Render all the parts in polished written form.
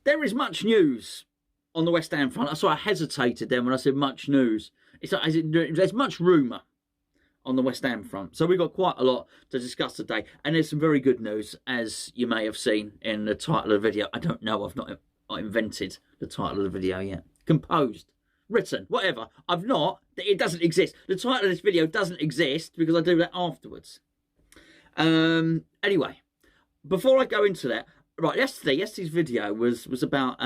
There is much news on the West Ham front. That's why I hesitated then when I said much news. It's like, there's much rumour on the West Ham front. So we've got quite a lot to discuss today. And there's some very good news, as you may have seen in the title of the video. I don't know, I've not invented the title of the video yet. Composed, written, whatever. I've not, it doesn't exist. The title of this video doesn't exist because I do that afterwards. Anyway, before I go into that, right, yesterday's video was about,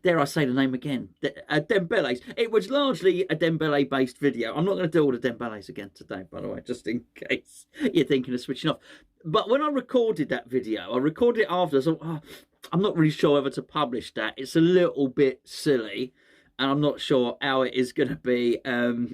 dare I say the name again, dembeles. It was largely a Dembele-based video. I'm not going to do all the Dembeles again today, by the way, just in case you're thinking of switching off. But when I recorded that video, I recorded it after, so I'm not really sure whether to publish that. It's a little bit silly, and I'm not sure how it is going to be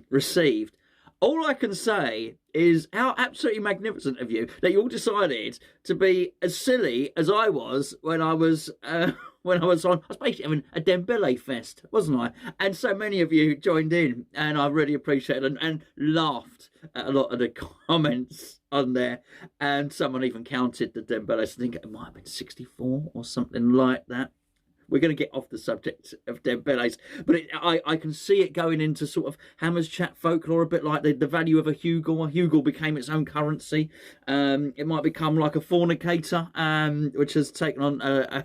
received. All I can say is how absolutely magnificent of you that you all decided to be as silly as I was when I was on. I was basically having a Dembele fest, wasn't I? And so many of you joined in, and I really appreciate it and laughed at a lot of the comments on there. And someone even counted the Dembeles. I think it might have been 64 or something like that. We're going to get off the subject of Dembeles, but I can see it going into sort of Hammer's chat folklore, a bit like the value of a Hugel. A Hugel became its own currency. It might become like a fornicator, which has taken on an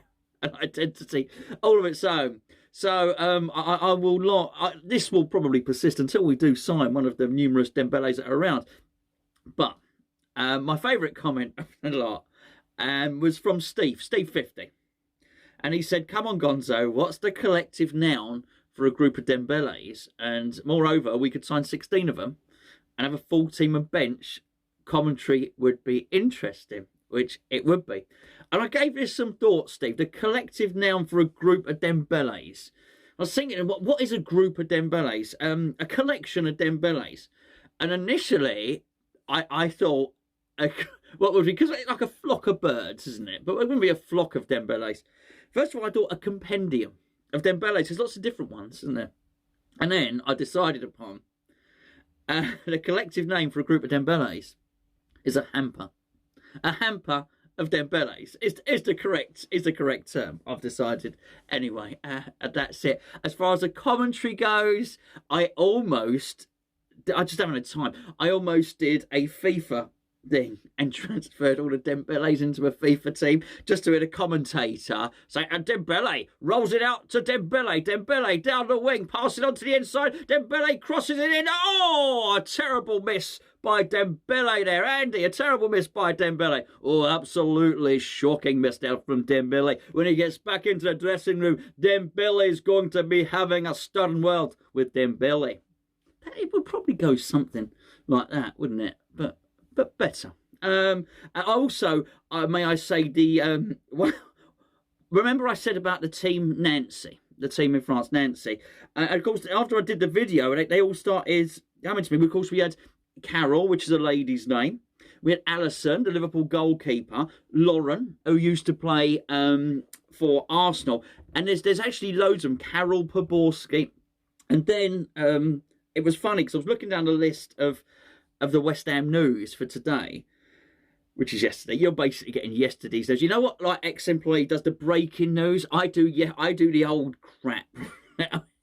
identity all of its own. So I will not. This will probably persist until we do sign one of the numerous Dembeles that are around. But my favourite comment of the lot was from Steve 50. And he said, come on, Gonzo, what's the collective noun for a group of Dembeles? And moreover, we could sign 16 of them and have a full team and bench. Commentary would be interesting, which it would be. And I gave this some thought, Steve. The collective noun for a group of Dembeles. I was thinking, what is a group of Dembeles? A collection of Dembeles. And initially, I thought, what would be, because it's like a flock of birds, isn't it? But it wouldn't be a flock of Dembeles. First of all, I thought a compendium of Dembeles. There's lots of different ones, isn't there? And then I decided upon the collective name for a group of Dembeles is a hamper. A hamper of Dembeles is the correct term. I've decided anyway. That's it. As far as the commentary goes, I just haven't had time. I almost did a FIFA thing and transferred all the Dembeles into a FIFA team just to hear the commentator say, and Dembele rolls it out to Dembele down the wing, passing on to the inside, Dembele crosses it in. Oh, a terrible miss by Dembele there, Andy, a terrible miss by Dembele. Oh, absolutely shocking miss out from Dembele. When he gets back into the dressing room, Dembele's going to be having a stern world with Dembele. It would probably go something like that, wouldn't it? But better. Also, may I say, well, remember I said about the team Nancy, the team in France, Nancy. And of course, after I did the video, they all started coming to me. Of course, we had Carol, which is a lady's name. We had Alison, the Liverpool goalkeeper. Lauren, who used to play for Arsenal. And there's actually loads of them. Carol Poborski. And then it was funny because I was looking down the list of the West Ham news for today, which is yesterday. You're basically getting yesterday's news. You know what, like, ex-employee does the breaking news? I do the old crap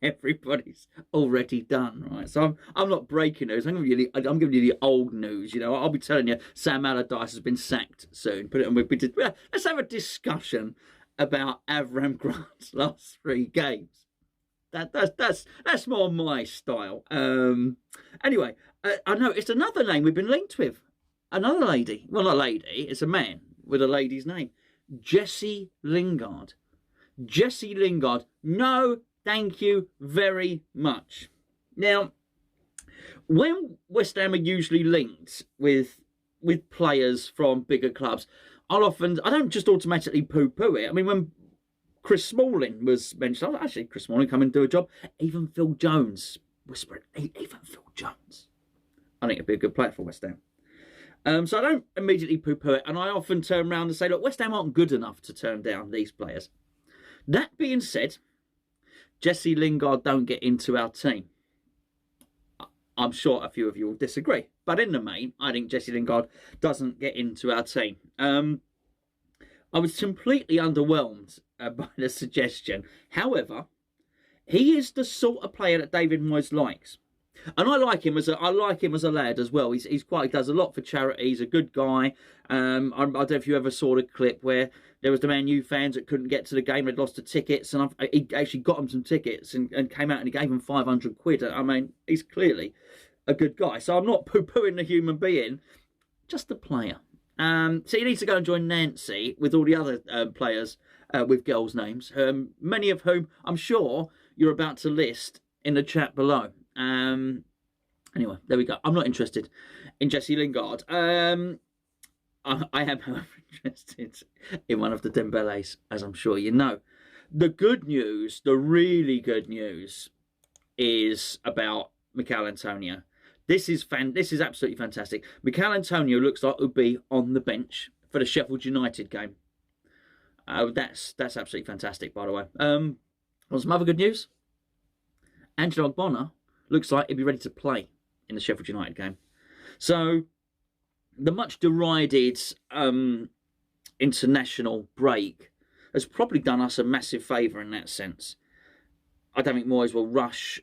everybody's already done, right? So I'm not breaking news. I'm giving you the old news. You know, I'll be telling you Sam Allardyce has been sacked soon. Put it on. Let's have a discussion about Avram Grant's last 3 games. That's more my style. Anyway, I noticed another name we've been linked with. Another lady. Well, not a lady. It's a man with a lady's name. Jesse Lingard. Jesse Lingard. No, thank you very much. Now, when West Ham are usually linked with players from bigger clubs, I don't just automatically poo-poo it. I mean, when Chris Smalling was mentioned, actually Chris Smalling come and do a job. Even Phil Jones whispered, even Phil Jones. I think it'd be a good player for West Ham. So I don't immediately poo-poo it, and I often turn around and say, look, West Ham aren't good enough to turn down these players. That being said, Jesse Lingard don't get into our team. I'm sure a few of you will disagree, but in the main, I think Jesse Lingard doesn't get into our team. I was completely underwhelmed by the suggestion. However, he is the sort of player that David Moyes likes. And I like him as a lad as well. He does a lot for charity. He's a good guy. I don't know if you ever saw the clip where there was the Man U fans that couldn't get to the game, they'd lost the tickets, and he actually got them some tickets and came out and he gave them 500 quid. I mean, he's clearly a good guy. So I'm not poo-pooing the human being, just the player. So he needs to go and join Nancy with all the other players with girls' names, many of whom I'm sure you're about to list in the chat below. Anyway, there we go. I'm not interested in Jesse Lingard. I am, however, interested in one of the dembeles, as I'm sure you know. The good news, the really good news, is about Michail Antonio. This is absolutely fantastic. Michail Antonio looks like he'll be on the bench for the Sheffield United game. That's absolutely fantastic, by the way. Some other good news. Angelo Ogbonna looks like he'll be ready to play in the Sheffield United game. So the much derided international break has probably done us a massive favour in that sense. I don't think Moyes will rush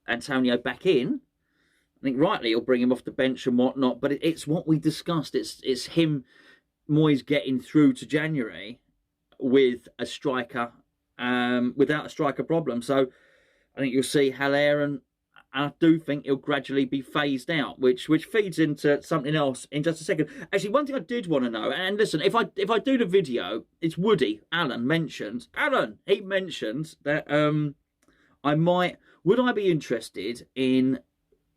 Antonio back in. I think rightly he'll bring him off the bench and whatnot, but it's what we discussed. It's him, Moyes, getting through to January with a striker, without a striker problem. So I think you'll see Haller, and I do think he'll gradually be phased out, which feeds into something else in just a second. Actually, one thing I did want to know, and listen, if I do the video, it's Woody Allen mentions that would I be interested in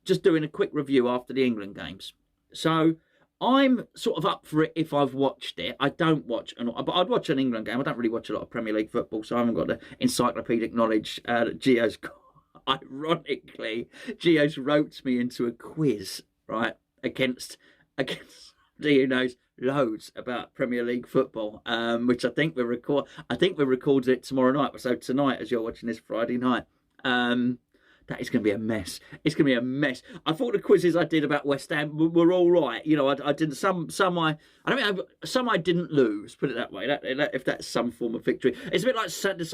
just doing a quick review after the England games. So I'm sort of up for it if I've watched it. I don't watch, but I'd watch an England game. I don't really watch a lot of Premier League football, so I haven't got the encyclopedic knowledge that Gio's got. Ironically, Gio's roped me into a quiz, right, against who knows loads about Premier League football, which I think we're recording it tomorrow night. So tonight, as you're watching this Friday night, that is going to be a mess. It's going to be a mess. I thought the quizzes I did about West Ham were all right. You know, I did some I didn't lose. Put it that way. If that's some form of victory, it's a bit like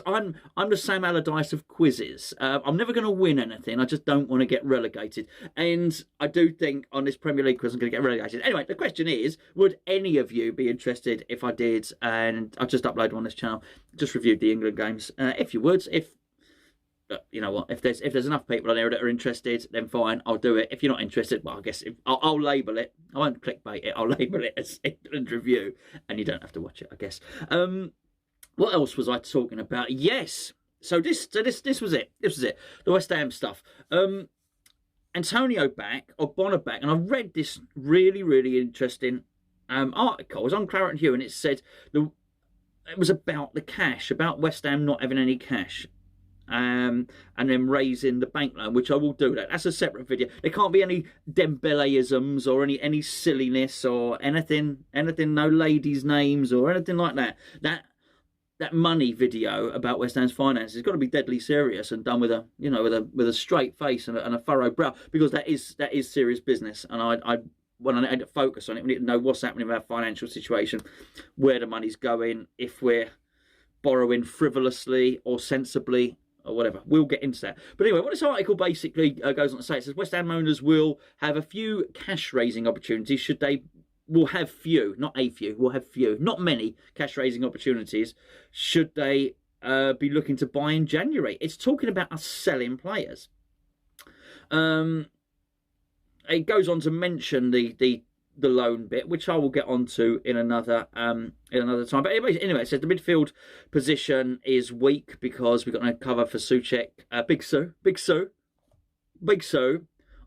I'm the Sam Allardyce of quizzes. I'm never going to win anything. I just don't want to get relegated. And I do think on this Premier League quiz I'm going to get relegated. Anyway, the question is: would any of you be interested if I did? And I just uploaded on this channel. Just reviewed the England games. If you would, But you know what? If there's enough people on there that are interested, then fine, I'll do it. If you're not interested, well, I guess I'll label it. I won't clickbait it. I'll label it as England review, and you don't have to watch it, I guess. What else was I talking about? Yes. So this was it. This was it. The West Ham stuff. Antonio back, Ogbonna back, and I read this really, really interesting article. It was on Claret and Hugh, and it said it was about the cash, about West Ham not having any cash. And then raising the bank loan, which I will do that. That's a separate video. There can't be any Dembeleisms or any silliness or anything, no ladies' names or anything like that. That money video about West Ham's finances has got to be deadly serious and done with a straight face and a furrowed brow, because that is serious business. And when I need to focus on it, we need to know what's happening with our financial situation, where the money's going, if we're borrowing frivolously or sensibly, or whatever. We'll get into that. But anyway, what this article basically goes on to say, it says West Ham owners will have a few cash-raising opportunities will have few, not many cash-raising opportunities should they be looking to buy in January. It's talking about us selling players. It goes on to mention the loan bit, which I will get onto in another time. But anyway, it says the midfield position is weak because we've got no cover for Souček, Big Sue,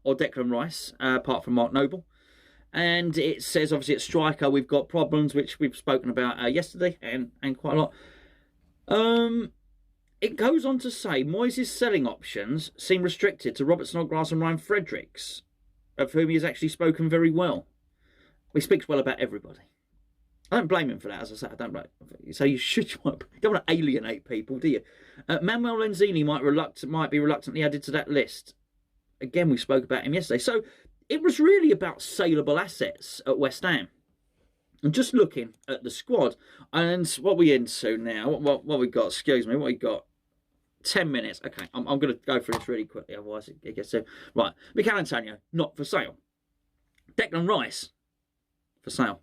or Declan Rice, apart from Mark Noble. And it says obviously at striker we've got problems, which we've spoken about yesterday and quite a lot. It goes on to say Moyes' selling options seem restricted to Robert Snodgrass and Ryan Fredricks, of whom he has actually spoken very well. He speaks well about everybody. I don't blame him for that, as I say. I don't blame him. So you don't want to alienate people, do you? Manuel Lanzini might be reluctantly added to that list. Again, we spoke about him yesterday. So it was really about saleable assets at West Ham. I'm just looking at the squad, and what we into now? What we got? Excuse me, what we got? 10 minutes. Okay, I'm going to go through this really quickly, otherwise it gets too... Right, Michail Antonio, not for sale. Declan Rice, for sale.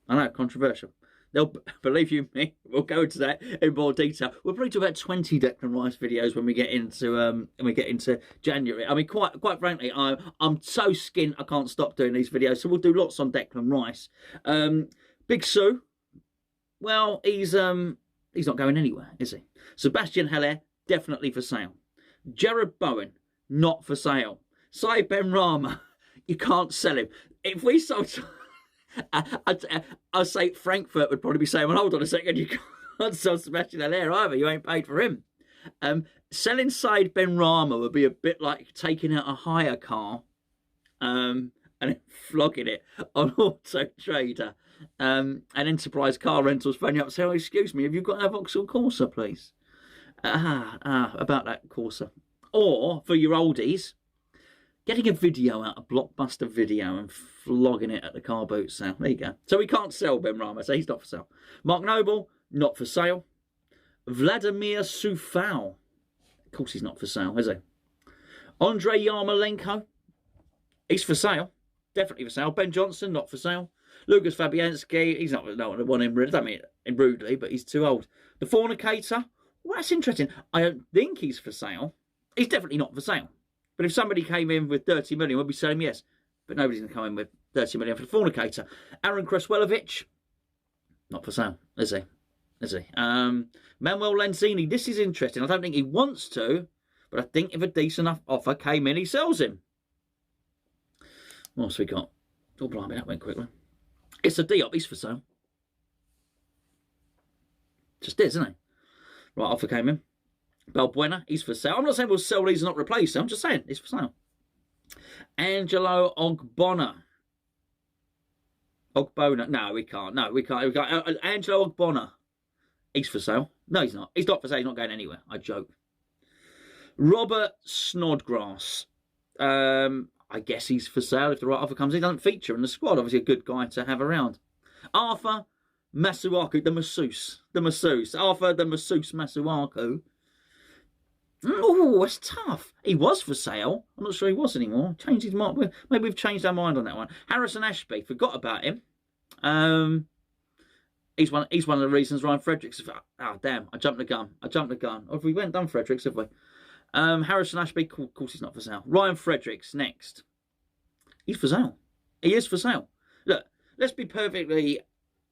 I know, controversial. They'll, believe you me, we'll go into that in more detail. We'll probably do about 20 Declan Rice videos when we get into January. I mean, quite frankly, I'm so skint I can't stop doing these videos. So we'll do lots on Declan Rice. Big Sue, well, he's not going anywhere, is he? Sebastian Haller, definitely for sale. Jared Bowen, not for sale. Saïd Benrahma, you can't sell him. If we sold... I'd say Frankfurt would probably be saying, well, hold on a second, you can't sell Sebastian Haller either, you ain't paid for him. Selling Saïd Benrahma would be a bit like taking out a hire car and flogging it on Auto Trader. And Enterprise Car Rentals phoning up and saying, oh, excuse me, have you got a Vauxhall Corsa, please? About that Corsa. Or, for your oldies, getting a video out, a blockbuster video, and flogging it at the car boot sale. There you go. So we can't sell Benrahma, so he's not for sale. Mark Noble, not for sale. Vladimir Sufal. Of course he's not for sale, is he? Andrei Yarmolenko, he's for sale. Definitely for sale. Ben Johnson, not for sale. Lucas Fabianski, he's not, no one want him, I don't mean it rudely, but he's too old. The Fornicator, well, that's interesting. I don't think he's for sale. He's definitely not for sale. But if somebody came in with 30 million, we'd be saying yes. But nobody's going to come in with 30 million for the Fornicator. Aaron Kreswelovic, not for sale, is he? Is he? Manuel Lanzini, this is interesting. I don't think he wants to, but I think if a decent enough offer came in, he sells him. What else we got? Oh, blimey, that went quickly. It's a Diop, he's for sale. Just is, isn't he? Right, offer came in. Balbuena, he's for sale. I'm not saying we'll sell these and not replace them. I'm just saying he's for sale. Angelo Ogbonna. Ogbonna. No, we can't. No, we can't. Angelo Ogbonna. He's for sale. No, he's not. He's not for sale. He's not going anywhere. I joke. Robert Snodgrass. I guess he's for sale if the right offer comes in. He doesn't feature in the squad. Obviously a good guy to have around. Arthur Masuaku, the masseuse. Arthur the masseuse Masuaku. Oh, that's tough. He was for sale. I'm not sure he was anymore. Changed his mind. Maybe we've changed our mind on that one. Harrison Ashby. Forgot about him. He's one of the reasons Ryan Fredricks... Oh, damn. I jumped the gun. Or have we went done Fredricks, have we? Harrison Ashby, of course he's not for sale. Ryan Fredricks, next. He's for sale. He is for sale. Look, let's be perfectly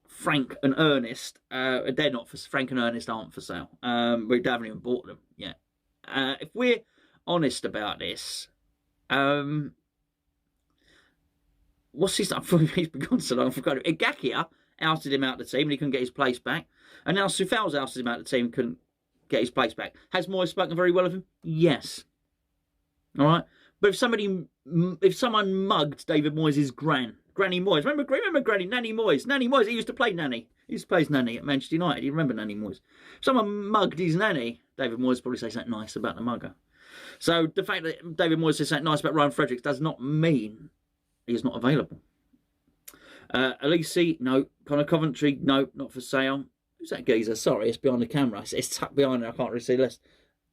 frank and earnest. They're not for... Frank and Ernest aren't for sale. We haven't even bought them yet. If we're honest about this, what's his name? He's been gone so long, I forgot. Igakia ousted him out of the team and he couldn't get his place back. And now Sufal's ousted him out of the team and couldn't get his place back. Has Moyes spoken very well of him? Yes. All right. But if someone mugged David Moyes' Granny Moyes, remember Granny, Nanny Moyes? Nanny Moyes, he used to play Nanny. He used to play his Nanny at Manchester United. You remember Nanny Moyes? If someone mugged his Nanny, David Moyes probably say something nice about the mugger. So the fact that David Moyes says something nice about Ryan Fredricks does not mean he is not available. Elise, no. Connor Coventry, no, not for sale. Who's that geezer? Sorry, it's behind the camera. It's tucked behind it. I can't really see less.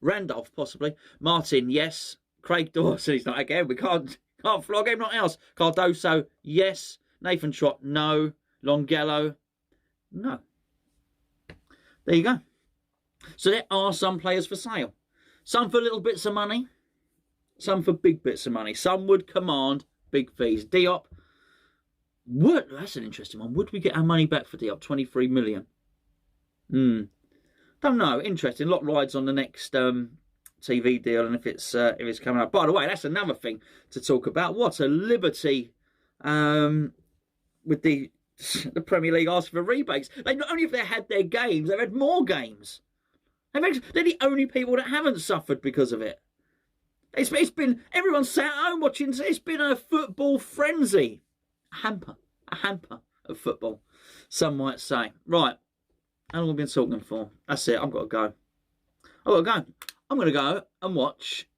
Randolph, possibly. Martin, yes. Craig Dawson, he's not again. We can't flog him, not else. Cardoso, yes. Nathan Trott, no. Longello, no. There you go. So there are some players for sale. Some for little bits of money. Some for big bits of money. Some would command big fees. Diop, that's an interesting one. Would we get our money back for Diop? 23 million. Don't know. Interesting. A lot rides on the next TV deal, and if it's coming up. By the way, that's another thing to talk about. What a liberty with the Premier League asking for rebates. They not only have they had their games, they've had more games. They're the only people that haven't suffered because of it. It's been everyone sat at home watching. It's been a football frenzy, a hamper of football. Some might say. Right, how long have we been talking for? That's it. I've got to go. I'm going to go and watch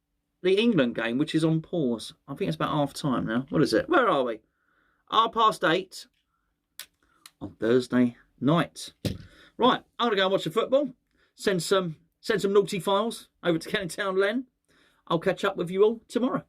the England game, which is on pause. I think it's about half time now. What is it? Where are we? 8:30. on Thursday night. Right, I'm going to go and watch the football. Send some naughty files over to Kenny Town Len. I'll catch up with you all tomorrow.